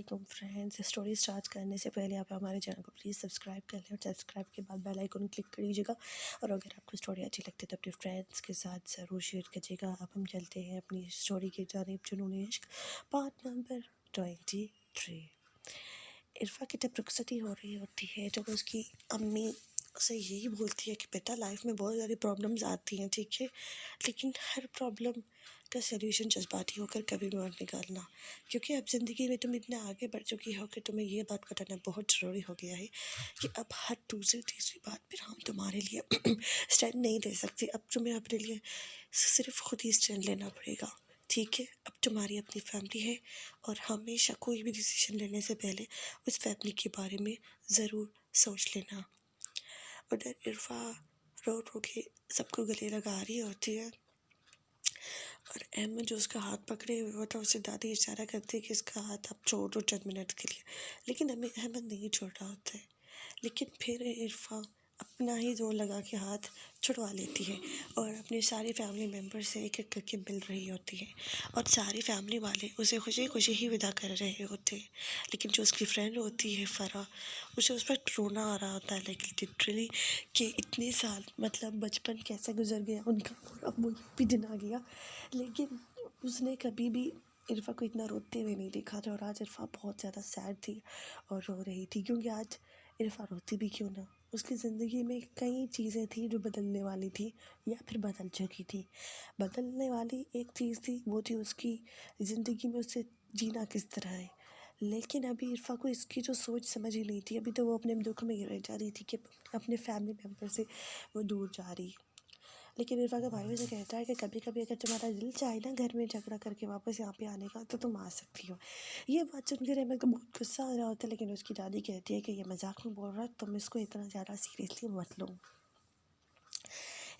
वालेकुम friends. Story start करने से पहले आप हमारे चैनल को प्लीज़ सब्सक्राइब कर लें और सब्सक्राइब के बाद बेल आइकन क्लिक कर लीजिएगा। और अगर आपको स्टोरी अच्छी लगती है तो अपने फ्रेंड्स के साथ ज़रूर शेयर कीजिएगा। अब हम चलते हैं अपनी स्टोरी की जानिब, जुनून इश्क पार्ट नंबर 23। इरफा की जब रुखसती हो रही होती है तो उसकी अम्मी उसे यही बोलती है कि बेटा, लाइफ में बहुत सारी प्रॉब्लम्स आती हैं, ठीक है, लेकिन हर प्रॉब्लम का सलूशन जज्बाती होकर कभी मत निकालना, क्योंकि अब ज़िंदगी में तुम इतना आगे बढ़ चुकी हो कि तुम्हें ये बात बताना बहुत ज़रूरी हो गया है कि अब हर दूसरी तीसरी बात पर हम तुम्हारे लिए स्टैंड नहीं ले सकते। अब तुम्हें अपने लिए सिर्फ खुद ही स्टैंड लेना पड़ेगा, ठीक है। अब तुम्हारी अपनी फैमिली है और हमेशा कोई भी डिसीजन लेने से पहले उस फैमिली के बारे में ज़रूर सोच लेना। उधर इरफा रो रो के सबको गले लगा रही होती है और अहमद जो उसका हाथ पकड़े हुए होता है, उसे दादी इशारा करती है कि इसका हाथ आप छोड़ दो चंद मिनट के लिए, लेकिन हमें अहमद नहीं छोड़ रहा होता है। लेकिन फिर इरफा अपना ही जोर लगा के हाथ छुड़वा लेती है और अपने सारे फैमिली मेम्बर से एक एक करके मिल रही होती है और सारी फैमिली वाले उसे खुशी खुशी ही विदा कर रहे होते हैं। लेकिन जो उसकी फ्रेंड होती है फ़रा, उसे उस पर रोना आ रहा होता है, लाइक लिटरली कि इतने साल, मतलब बचपन कैसे गुजर गया उनका और अब वो भी दिन आ गया। लेकिन उसने कभी भी इरफा को इतना रोते हुए नहीं देखा था और आज इरफा बहुत ज़्यादा सैड थी और रो रही थी, क्योंकि आज इरफा रोती भी क्यों ना, उसकी ज़िंदगी में कई चीज़ें थी जो बदलने वाली थी या फिर बदल चुकी थी। बदलने वाली एक चीज़ थी, वो थी उसकी ज़िंदगी में उसे जीना किस तरह है। लेकिन अभी इरफा को इसकी जो सोच समझ ही नहीं थी। अभी तो वो अपने दुख में ही रह जा रही थी कि अपने फैमिली मेम्बर से वो दूर जा रही है। लेकिन इरफा का भाई उसे कहता है कि कभी कभी अगर तुम्हारा दिल चाहे ना घर में झगड़ा करके वापस यहाँ पे आने का, तो तुम आ सकती हो। ये बात सुनकर अहमद को बहुत गुस्सा आ रहा होता है, लेकिन उसकी दादी कहती है कि ये मजाक में बोल रहा है, तुम इसको इतना ज़्यादा सीरियसली मत लो।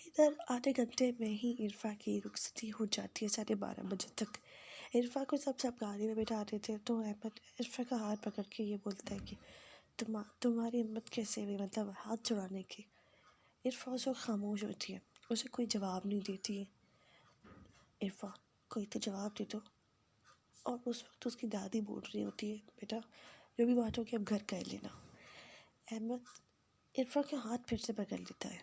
इधर आधे घंटे में ही इरफा की रुखसती हो जाती है, 12:30 बजे तक। इरफा को सब गाड़ी में बैठा देते थे तो अहमद इरफा का हाथ पकड़ के ये बोलता है कि तुम्हारी हिम्मत कैसे हुई, मतलब हाथ छुड़ाने की। इरफा उसे खामोश होती है, उसे कोई जवाब नहीं देती है। इरफा, कोई तो जवाब दे दो। और उस वक्त उसकी दादी बोल रही होती है, बेटा जो भी बात होगी अब घर कर लेना। अहमद इरफा के हाथ फिर से पकड़ लेता है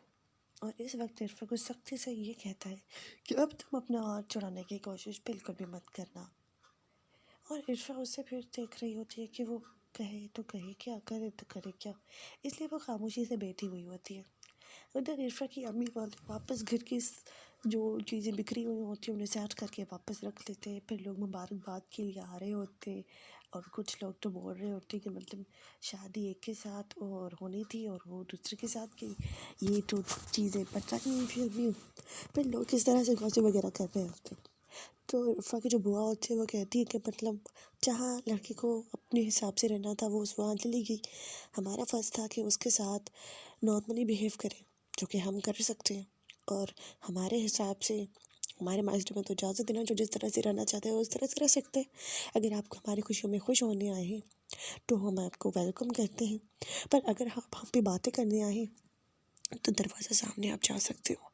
और इस वक्त इरफा को सख्ती से ये कहता है कि अब तुम अपना हाथ छुड़ाने की कोशिश बिल्कुल भी मत करना। और इरफा उसे फिर देख रही होती है कि वो कहे तो कहे क्या, करे तो करे क्या, इसलिए वो खामोशी से बैठी हुई होती है। उधर इरफा की अम्मी वाले वापस घर की जो चीज़ें बिखरी हुई होती हैं उन्हें सेट करके वापस रख लेते हैं। फिर लोग मुबारकबाद के लिए आ रहे होते और कुछ लोग तो बोल रहे होते कि मतलब शादी एक के साथ और होनी थी और वो दूसरे के साथ की, ये तो चीज़ें पता नहीं। फिर लोग किस तरह से गॉसिप वगैरह कर रहे होते। तो इरफा की जो बुआ होती है वो कहती है कि मतलब जहाँ लड़की को अपने हिसाब से रहना था वो उस वहाँ चली गई, हमारा फ़र्ज़ था कि उसके साथ नॉर्मली बिहेव करें, जो कि हम कर सकते हैं। और हमारे हिसाब से हमारे माइंड में तो इजाज़त देना, जो जिस तरह से रहना चाहते हैं उस तरह से रह सकते हैं। अगर आपको हमारी खुशियों में खुश होने आए हैं तो हम आपको वेलकम करते हैं, पर अगर आप हम पे बातें करने आए हैं तो दरवाज़ा सामने आप जा सकते हो।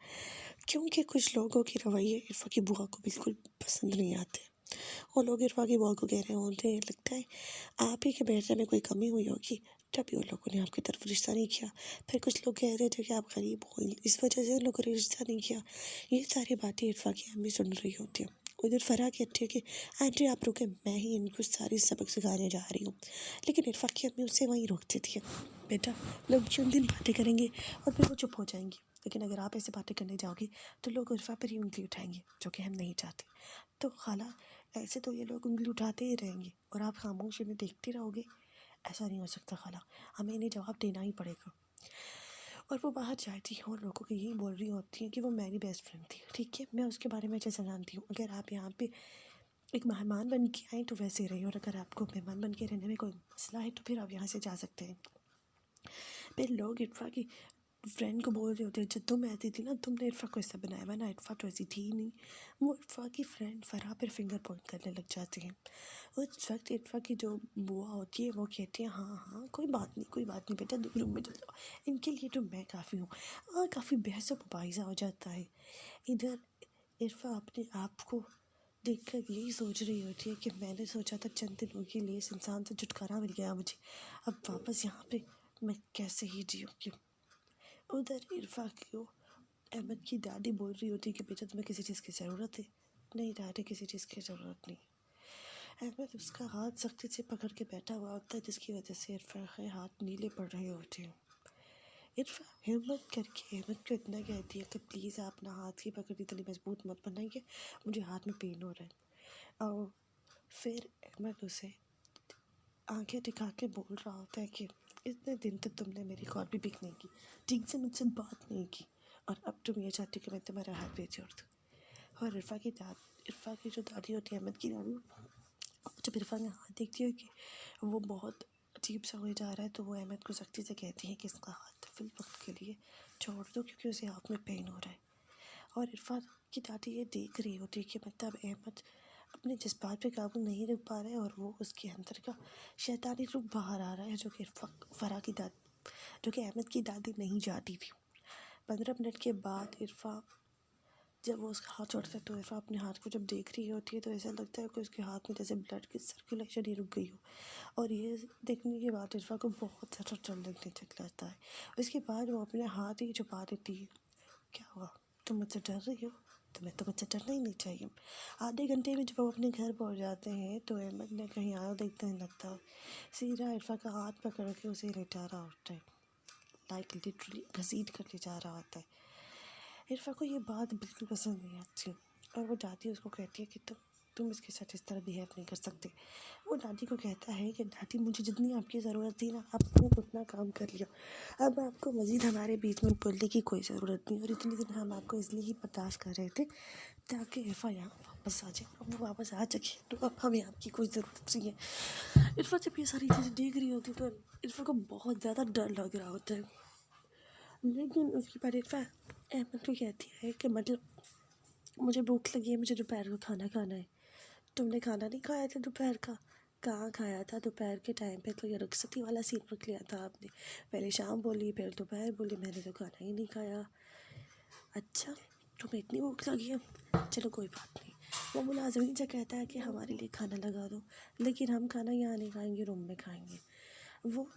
क्योंकि कुछ लोगों के रवैये इरफा की बुआ को बिल्कुल पसंद नहीं आते। और लोग इरफा की बुआ को कह रहे होते हैं, लगता है आप ही के बेटे में कोई कमी हुई होगी तभी उन लोगों ने आपकी तरफ रिश्ता नहीं किया। फिर कुछ लोग कह रहे थे कि आप गरीब हो, इस वजह से उन लोगों ने रिश्ता नहीं किया। ये सारी बातें इरफा की अम्मी सुन रही होती हैं। उधर फ़राह कहती है कि आंटी आप रुके, मैं ही इनको सारी सबक सिखाने जा रही हूँ। लेकिन इरफा की अम्मी उससे वहीं रोक देती है, बेटा लोग जिन दिन बातें करेंगे और फिर वो चुप हो जाएंगी, लेकिन अगर आप ऐसे बातें करने जाओगी तो लोग इरफा पर ही उंगली उठाएंगे, जो कि हम नहीं चाहते। तो खाला ऐसे तो ये लोग उंगली उठाते ही रहेंगे और आप खामोशी में देखते रहोगे, ऐसा नहीं हो सकता खाला, हमें इन्हें जवाब देना ही पड़ेगा। और वो बाहर जाती है और लोगों को यही बोल रही होती है कि वो मेरी बेस्ट फ्रेंड थी, ठीक है, मैं उसके बारे में अच्छे से जानती हूँ। अगर आप यहाँ पे एक मेहमान बन के आए तो वैसे ही रहिए, और अगर आपको मेहमान बन के रहने में कोई मसला है तो फिर आप यहाँ से जा सकते हैं। फिर लोग इरफा की फ्रेंड को बोल रहे होते हैं, जब तुम ऐसी थी ना तुमने इरफा को ऐसा बनाया, वरना इरफा तो ऐसी थी ही नहीं। वो इरफा की फ्रेंड फ़राह पर फिंगर पॉइंट करने लग जाती हैं। उस वक्त इरफा की जो बुआ होती है वो कहती है, हाँ हाँ कोई बात नहीं, कोई बात नहीं बेटा, रूम में चल जाओ, इनके लिए तो मैं काफ़ी हूँ। और काफ़ी बहस मुबाहिजा हो जाता है। इधर इरफा अपने आप को देखकर यही सोच रही होती है कि मैंने सोचा था चंद दिनों के लिए इस इंसान से छुटकारा मिल गया मुझे, अब वापस यहाँ पे मैं कैसे ही जीऊँगी। उधर इरफा को अहमद की दादी बोल रही होती है कि बेटा तुम्हें किसी चीज़ की ज़रूरत है? नहीं दादी, किसी चीज़ की ज़रूरत नहीं। अहमद उसका हाथ सख्ती से पकड़ के बैठा हुआ होता है, जिसकी वजह से इरफा के हाथ नीले पड़ रहे होते हैं। इरफा हिम्मत करके अहमद को इतना कहती है कि प्लीज़ आप अपना हाथ की पकड़ इतनी मजबूत मत बनाइए, मुझे हाथ में पेन हो रहा है। और फिर अहमद उसे आंखें दिखा के बोल रहा होता है कि इतने दिन तक तुमने मेरी कॉल भी पिक नहीं की, ठीक से मुझसे बात नहीं की, और अब तुम ये चाहती हो कि मैं तुम्हारा हाथ पे जोड़ दूँ। और इरफा की जो दादी होती है, अहमद की दादी, जब इरफा का हाथ देखती है कि वो बहुत अजीब सा हो जा रहा है, तो वो अहमद को सख्ती से कहती है कि इसका हाथ फिल वक्त के लिए छोड़ दो, क्योंकि उसे हाथ में पेन हो रहा है। और इरफा की दादी ये देख रही होती है कि मतलब अहमद अपने जज्बात पे काबू नहीं रख पा रहा है, और वो उसके अंदर का शैतानी रूप बाहर आ रहा है, जो कि जो कि अहमद की दादी नहीं चाहती थी। 15 मिनट के बाद इरफा जब वो उसका हाथ छोड़ता है, तो इरफा अपने हाथ को जब देख रही होती है, तो ऐसा लगता है कि उसके हाथ में जैसे ब्लड की सर्कुलेशन ही रुक गई हो। और ये देखने के बाद इरफा को बहुत ज़्यादा डर लगने लगता है। उसके बाद वो अपने हाथ ही छुपा देती है। क्या हुआ, तुम मुझसे डर रही हो? तुम्हें तो मुझसे डरना ही नहीं चाहिए। आधे घंटे में जब वो अपने घर पहुंच जाते हैं, तो अहमद ने कहीं आया देखते नहीं लगता, सीधा इरफा का हाथ पकड़ के उसे लेटा रहा होता है, लाइक लिटरली घसीट कर ले जा रहा होता है। इरफा को ये बात बिल्कुल पसंद नहीं आती, और वो दादी उसको कहती है कि तुम इसके साथ इस तरह बिहेव नहीं कर सकते। वो दादी को कहता है कि दादी, मुझे जितनी आपकी ज़रूरत थी ना, आपने उतना काम कर लिया, अब आपको मज़ीद हमारे बीच में बोलने की कोई ज़रूरत नहीं। और इतने दिन हम आपको इसलिए ही बर्दाश्त कर रहे थे ताकि इरफा यहाँ वापस आ जाए, और वो वापस आ सके, तो अब हमें आपकी कोई ज़रूरत नहीं है। इरफा जब ये सारी चीज़ें देख रही होती तो इरफा को बहुत ज़्यादा डर लग रहा होता है। लेकिन उसके बाद इरफा अहमद को कहती है कि मतलब मुझे भूख लगी है, मुझे दोपहर को खाना खाना है। तुमने खाना नहीं खाया था दोपहर का? कहाँ खाया था दोपहर के टाइम पे? तो ये रुखसती वाला सीन रख लिया था आपने, पहले शाम बोली फिर दोपहर बोली, मैंने तो खाना ही नहीं खाया। अच्छा, तुम्हें इतनी भूख लगी है, चलो कोई बात नहीं। वो मुलाजिम से कहता है कि हमारे लिए खाना लगा दो, लेकिन हम खाना यहाँ नहीं खाएंगे, रूम में खाएंगे। वो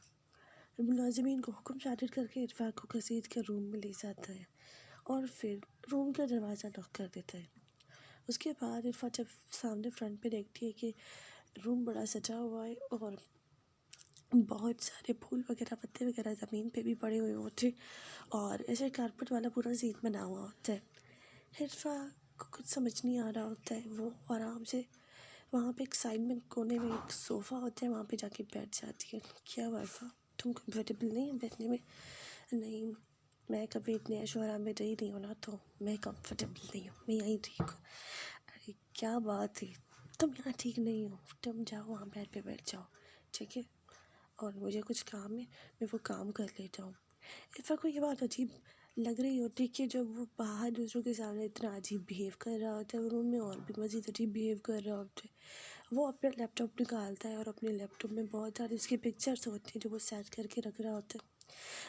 मुलाजिमीन को हुक्म शारिर करके इरफा को घसीट कर रूम में ले जाता है, और फिर रूम का दरवाज़ा लॉक कर देता है। उसके बाद इरफा जब सामने फ्रंट पे देखती है कि रूम बड़ा सजा हुआ है, और बहुत सारे फूल वगैरह पत्ते वगैरह ज़मीन पे भी पड़े हुए होते, और ऐसे कारपेट वाला पूरा सीन बना हुआ होता है। इरफा को कुछ समझ नहीं आ रहा होता है। वो आराम से वहाँ पे एक साइड में कोने में एक सोफ़ा होता है, वहाँ पे जाके बैठ जाती है। क्या हुआ इरफा, तुम कंफर्टेबल नहीं है बैठने में? नहीं, मैं कभी इतने ऐशो आराम में रही नहीं हूँ ना, तो मैं कंफर्टेबल नहीं हूँ, मैं यहीं ठीक हूँ। अरे क्या बात है, तुम यहाँ ठीक नहीं हो, तुम जाओ वहाँ बेड पे बैठ जाओ, ठीक है, और मुझे कुछ काम है, मैं वो काम कर लेता हूँ। इरफा को ये बात अजीब लग रही होती है कि जब वो बाहर दूसरों के सामने इतना अजीब बिहेव कर रहा होता है, और रूम में और भी मज़ीद अजीब बिहेव कर रहा होता है। वो अपना लैपटॉप निकालता है, और अपने लैपटॉप में बहुत सारी इसकी पिक्चर्स होती हैं जो वो सेट करके रख रहा होता है।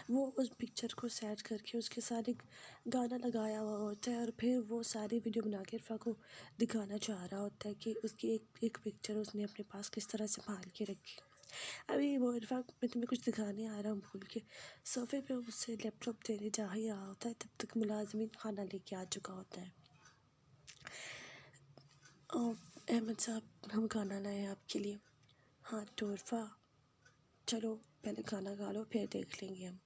वो उस पिक्चर को सेट करके उसके साथ एक गाना लगाया हुआ होता है, और फिर वो सारी वीडियो बना के इरफा को दिखाना चाह रहा होता है कि उसकी एक एक पिक्चर उसने अपने पास किस तरह संभाल के रखी। अभी वो इरफा, मैं तुम्हें कुछ दिखाने आ रहा हूँ बोल के सोफे पे उससे लैपटॉप देने जा ही रहा होता है, तब तक मुलाजिम खाना लेके आ चुका होता है। अहमद साहब, हम खाना लाए हैं आपके लिए। हाँ तो इरफा, चलो पहले खाना खा लो, फिर देख लेंगे हम।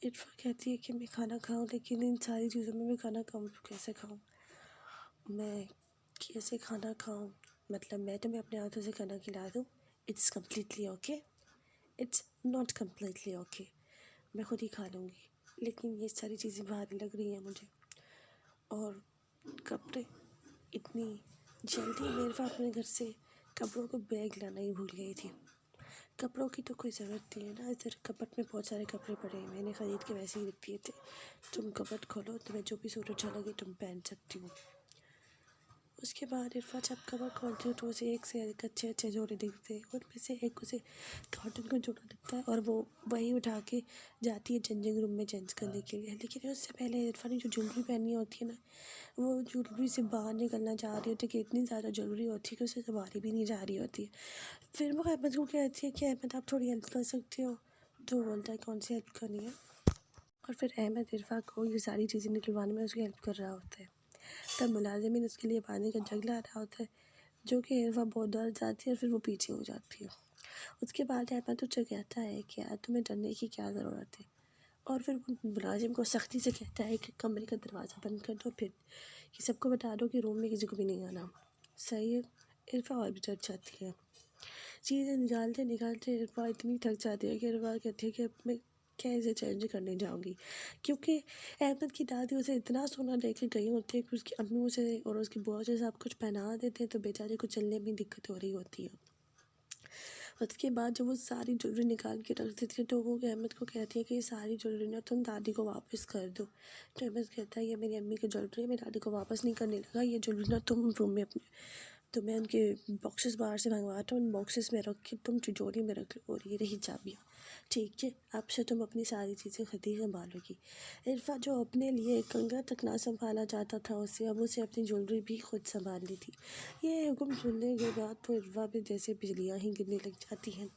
इरफा कहती है कि मैं खाना खाऊं, लेकिन इन सारी चीज़ों में मैं खाना खाऊं तो कैसे खाऊं? मैं कैसे खाना खाऊं? मतलब मैं तुम्हें अपने हाथों से खाना खिला दूं? It's completely okay, it's not completely okay, मैं खुद ही खा लूँगी, लेकिन ये सारी चीज़ें भारी लग रही हैं मुझे। और कपड़े, इतनी जल्दी मेरे पास अपने घर से कपड़ों को बैग लाना ही भूल गई थी। कपड़ों की तो कोई ज़रूरत नहीं है ना, इधर कपट में बहुत सारे कपड़े पड़े हैं, मैंने ख़रीद के वैसे ही रख दिए थे। तुम कपट खोलो, तुम्हें जो भी सूट अच्छा लगे तुम पहन सकती हो। उसके बाद इरफा जब कवर खोलती है तो उसे एक से एक अच्छे अच्छे जोड़े दिखते हैं। उनमें से एक उसे कॉटन का जोड़ा दिखता है और वो वही उठा के जाती है चेंजिंग रूम में चेंज करने के लिए। लेकिन उससे पहले इरफा ने जो ज्वेलरी पहनी होती है ना, वो ज्वेलरी से बाहर निकलना चाह रही होती है कि इतनी ज़्यादा ज्वेलरी होती है कि उसे संभाली भी नहीं जा रही होती है। फिर वो अहमद को कहती है कि अहमद आप थोड़ी हेल्प कर सकते हो। तो वो बोलता है कौन सी हेल्प करनी है। और फिर अहमद इरफा को ये सारी चीज़ें निकलवाने में उसकी हेल्प कर रहा होता है। तब मुलाजिमिन उसके लिए पानी का जग ला रहा होता है, जो कि इरफा बहुत डर जाती है और फिर वो पीछे हो जाती है। उसके बाद अहमद उससे कहता है कि यार तुम्हें डरने की क्या ज़रूरत है। और फिर वो मुलाजिम को सख्ती से कहता है कि कमरे का दरवाज़ा बंद कर दो, फिर ये सबको बता दो कि रूम में किसी को भी नहीं आना। सही है। इरफा और भी डर जाती है। चीज़ें निकालते निकालते इरफा इतनी थक जाती है कि इरफा कहती है कि अब मैं कैसे चेंज करने जाऊंगी, क्योंकि अहमद की दादी उसे इतना सोना दे के गई होती है कि उसकी अम्मी उसे और उसकी बुआ से सब कुछ पहना देते हैं, तो बेचारे को चलने में दिक्कत हो रही होती है। उसके बाद जब वो सारी ज्वेलरी निकाल के रख देती है तो वो अहमद को कहती है कि ये सारी ज्वेलरी ना तुम दादी को वापस कर दो। तो अहमद कहता है ये मेरी अम्मी की ज्वेलरी है, मैं दादी को वापस नहीं करने लगा, ये ज्वेलरी ना तुम रूम में अपने, तो मैं उनके बॉक्सेस बाहर से मंगवाता हूँ, उन बॉक्सेस में रख के तुम तिजोरी में रख लो, और ये रही चाबियाँ, ठीक है, अब से तुम अपनी सारी चीज़ें खुद ही संभालोगी। इरफा जो अपने लिए कंगा तक ना संभाला जाता था उसे, अब उसे अपनी ज्वेलरी भी खुद संभालनी थी। ये हुक्म सुनने के बाद तो इरफा भी जैसे बिजलियाँ ही गिरने लग जाती हैं।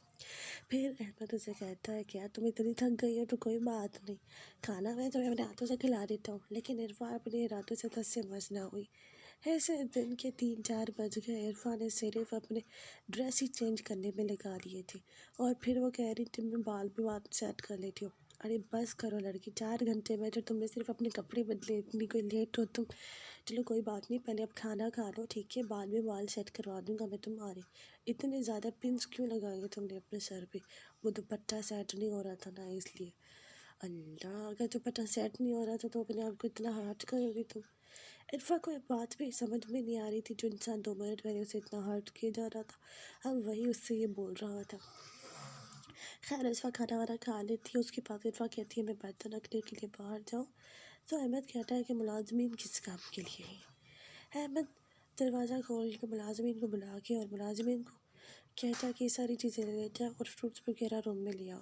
फिर अहमद उसे कहता है कि यार तुम इतनी थक गई हो तो कोई बात नहीं, खाना मैं तुम्हें अपने हाथों से खिला देता हूँ। लेकिन इरफा अपने इरादों से तस से मस ना हुई। ऐसे दिन के 3-4 बज गए। इरफा ने सिर्फ अपने ड्रेस ही चेंज करने में लगा लिए थे और फिर वो कह रही थी मैं बाल भी बात सेट कर लेती हूँ। अरे बस करो लड़की, 4 घंटे में तो तुमने सिर्फ अपने कपड़े बदले, इतनी कोई लेट हो तुम। चलो कोई बात नहीं, पहले अब खाना खा लो, ठीक है, बाद में बाल सेट करवा दूंगा मैं तुम्हारे। इतने ज़्यादा पिंस क्यों लगाए तुमने अपने सर पे? वो दुपट्टा सेट नहीं हो रहा था ना, इसलिए। अल्लाह, अगर दुपट्टा सेट नहीं हो रहा था तो अपने आप को इतना हर्ट करोगी तुम? इरफा को एक बात भी समझ में नहीं आ रही थी, जो इंसान 2 मिनट पहले उसे इतना हर्ट किया जा रहा था अब वही उससे ये बोल रहा था। खैर इरफा खाना वाना खा लेती है। उसके बाद इरफा कहती है मैं बर्तन रखने के लिए बाहर जाऊँ। तो अहमद कहता है कि मुलाजमीन किस काम के लिए है। अहमद दरवाज़ा खोल के मुलाजमीन को बुला के और मुलाजमीन को कहता है कि ये सारी चीज़ें ले जाओ और फ्रूट्स वगैरह रूम में ले आओ।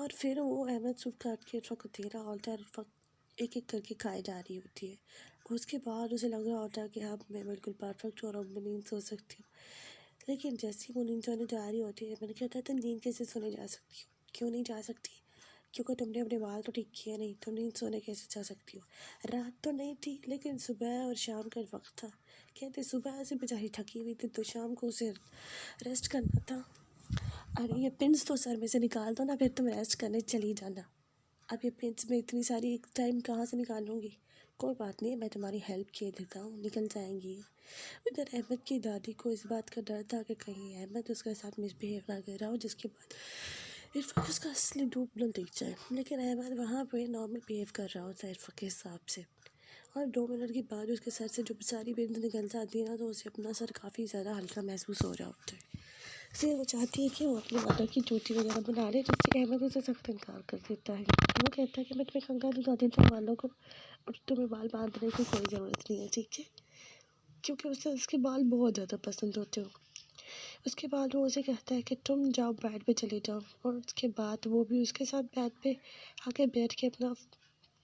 और फिर वो अहमद सूप काट के इरफा को दे रहा होता है और इरफा एक एक करके खाए जा रही होती है। उसके बाद उसे लग रहा होता है कि हाँ मैं बिल्कुल परफेक्ट हूँ और अब मैं नींद सो सकती हूँ। लेकिन जैसे ही वो नींद सोने जा रही होती है, मैंने कहता है तुम नींद कैसे सोने जा सकती हो? क्यों नहीं जा सकती? क्योंकि तुमने अपने बाल तो ठीक किए नहीं, तुम नींद सोने कैसे जा सकती हो? रात तो नहीं थी लेकिन सुबह और शाम का वक्त था। कहते सुबह से बेचारी थकी हुई थी तो शाम को उसे रेस्ट करना था। अरे ये पिन्स तो सर में से निकाल दो ना, फिर तुम रेस्ट करने चली जाना। अब ये पिन्स में इतनी सारी एक टाइम कहाँ से निकालूंगी? कोई बात नहीं, मैं तुम्हारी हेल्प किए देता हूँ, निकल जाएंगी। उधर अहमद की दादी को इस बात का डर था कि कहीं अहमद उसके साथ मिसबिहेव ना कर रहा हो, जिसके बाद इरफा उसका असली रूप न दिख जाए। लेकिन अहमद वहाँ पे नॉर्मल बिहेव कर रहा होता है इरफा के हिसाब से। और 2 मिनट के बाद उसके सर से जब सारी बिंद निकल जाती है ना, तो उसे अपना सर काफ़ी ज़्यादा हल्का महसूस हो रहा होता है। इसलिए वो चाहती है कि वो अपने मदर की चोटी वगैरह बना ले, जिससे अहमद उसे सख्त इनकार कर देता है। वो कहता है कि मैं तुम्हें कंगा दिखा देता हूँ बालों को, और तुम्हें बाल बांधने की कोई ज़रूरत नहीं है, ठीक है, क्योंकि उसे उसके बाल बहुत ज़्यादा पसंद होते हो। उसके बाद वो उसे कहता है कि तुम जाओ बेड पे चले जाओ, और उसके बाद वो भी उसके साथ बेड पे आके बैठ के अपना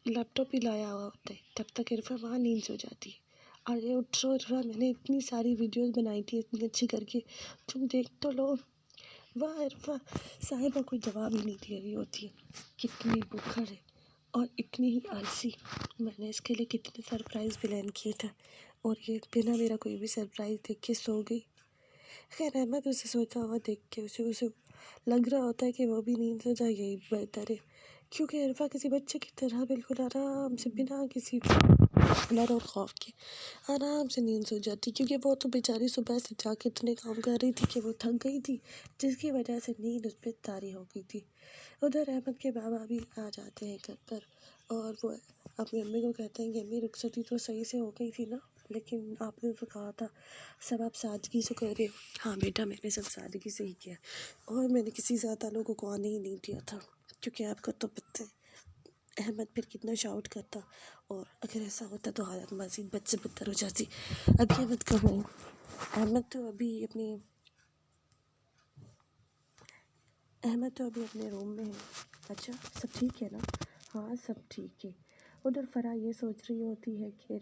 लैपटॉप ही लाया हुआ होता है। तब तक इरफा वहाँ नींद सो जाती है। अरे उठो इरफा, मैंने इतनी सारी वीडियोस बनाई थी इतनी अच्छी करके, तुम देख तो लो। वाह इरफा साहिबा कोई जवाब ही नहीं दे रही होती है। कितनी बुखर है और इतनी ही आलसी। मैंने इसके लिए कितने सरप्राइज़ प्लान किए थे और ये बिना मेरा कोई भी सरप्राइज़ देख के सो गई। खैर अहमद उसे सोता हुआ देख के उसे उसे लग रहा होता है कि वो भी नींद से जाए, यही बेहतर है, क्योंकि इरफा किसी बच्चे की तरह बिल्कुल आराम से बिना किसी डर और खौफ के आराम से नींद सो जाती, क्योंकि वो तो बेचारी सुबह से जाके इतने काम कर रही थी कि वो थक गई थी, जिसकी वजह से नींद उस पर तारी हो गई थी। उधर अहमद के बाबा भी आ जाते हैं घर पर और वो अपनी अम्मी को कहते हैं कि अम्मी रुखसती तो सही से हो गई थी ना, लेकिन आपने तो कहा था सब आप सादगी से कर रहे हो। हाँ बेटा, मैंने सब सादगी से ही किया और मैंने किसी ज़्यादा लोगों को आने ही नहीं दिया था, क्योंकि आपको तो पता है अहमद फिर कितना शाउट करता, और अगर ऐसा होता तो हालत मज़ीद बद से बदतर हो जाती। अभी अहमद कहाँ है? अहमद तो अभी अपने रूम में है। अच्छा, सब ठीक है ना? हाँ, सब ठीक है। उधर फ़राह ये सोच रही होती है कि